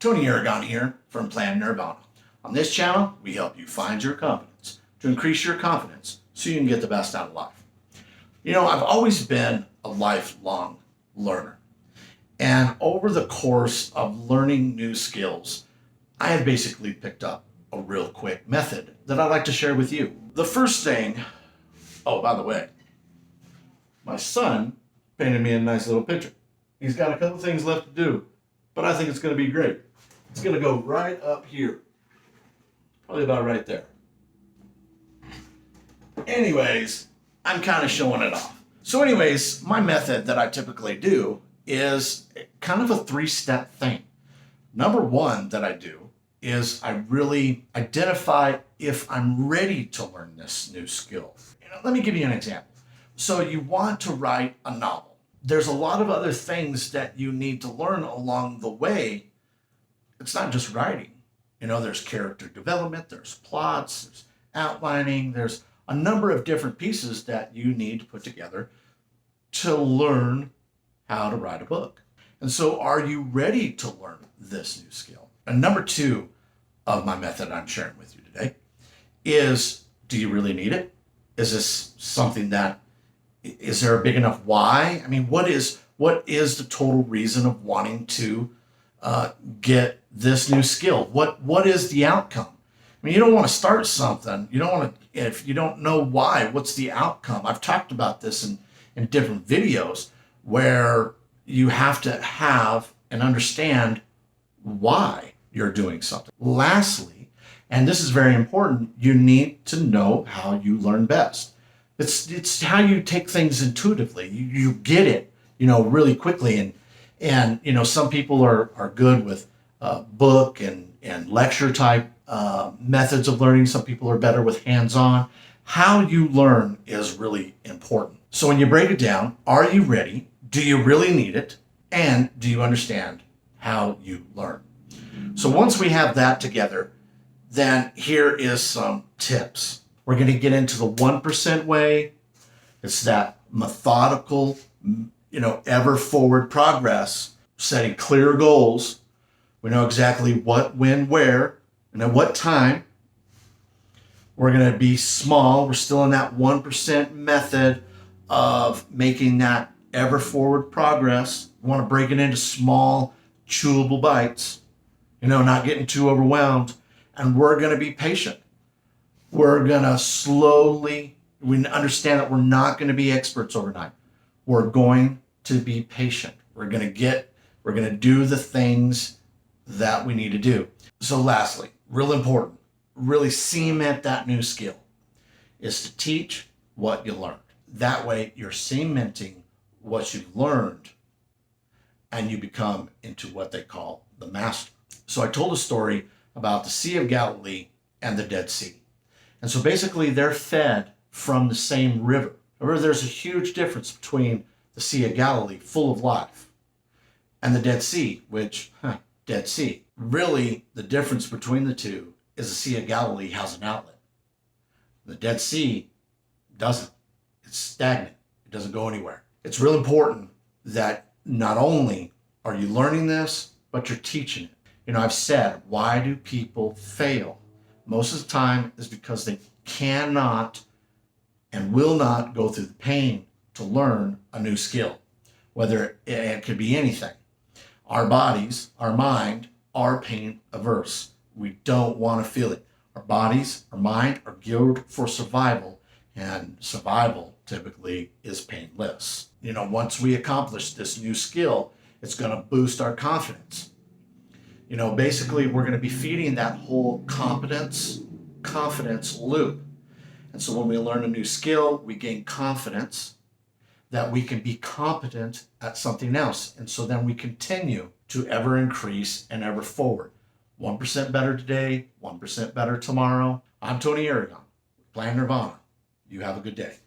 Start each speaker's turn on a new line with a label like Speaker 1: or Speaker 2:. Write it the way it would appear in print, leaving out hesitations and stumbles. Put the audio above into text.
Speaker 1: Tony Aragon here from Plan Nirvana. On this channel, we help you find your confidence to increase your confidence so you can get the best out of life. You know, I've always been a lifelong learner. And over the course of learning new skills, I have basically picked up a real quick method that I'd like to share with you. The first thing, oh, by the way, my son painted me a nice little picture. He's got a couple things left to do, but I think it's going to be great. It's going to go right up here, probably about right there. Anyways, I'm kind of showing it off. So anyways, my method that I typically do is kind of a three-step thing. Number one that I do is I really identify if I'm ready to learn this new skill. Let me give you an example. So you want to write a novel. There's a lot of other things that you need to learn along the way. It's not just writing. You know, there's character development, there's plots, there's outlining, there's a number of different pieces that you need to put together to learn how to write a book. And so are you ready to learn this new skill? And number two of my method I'm sharing with you today is, do you really need it? Is this something that, is there a big enough why? I mean, what is the total reason of wanting to get this new skill? What is the outcome? I mean, you don't want to start something. You don't want to, if you don't know why, what's the outcome? I've talked about this in different videos where you have to have and understand why you're doing something. Lastly, and this is very important, you need to know how you learn best. It's how you take things intuitively. You get it, really quickly. And some people are good with book and lecture type methods of learning. Some people are better with hands-on. How you learn is really important. So when you break it down, are you ready? Do you really need it? And do you understand how you learn? So once we have that together, then here is some tips. We're going to get into the 1% way. It's that methodical, ever forward progress, setting clear goals. We know exactly what, when, where, and at what time. We're going to be small. We're still in that 1% method of making that ever forward progress. We want to break it into small, chewable bites, not getting too overwhelmed. And we're going to be patient. We're going to slowly, we understand that we're not going to be experts overnight. We're going to be patient. We're going to do the things that we need to do. So lastly, real important, really cement that new skill is to teach what you learned. That way you're cementing what you've learned and you become into what they call the master. So I told a story about the Sea of Galilee and the Dead Sea. And so basically they're fed from the same river. Remember, there's a huge difference between the Sea of Galilee, full of life, and the Dead Sea, which, Dead Sea. Really, the difference between the two is the Sea of Galilee has an outlet. The Dead Sea doesn't. It's stagnant. It doesn't go anywhere. It's real important that not only are you learning this, but you're teaching it. I've said, why do people fail? Most of the time is because they cannot and will not go through the pain to learn a new skill, whether it could be anything. Our bodies, our mind, are pain averse. We don't want to feel it. Our bodies, our mind are geared for survival, and survival typically is painless. Once we accomplish this new skill, it's going to boost our confidence. Basically we're going to be feeding that whole confidence loop. And so when we learn a new skill, we gain confidence that we can be competent at something else. And so then we continue to ever increase and ever forward. 1% better today, 1% better tomorrow. I'm Tony Aragon, Plan Nirvana. You have a good day.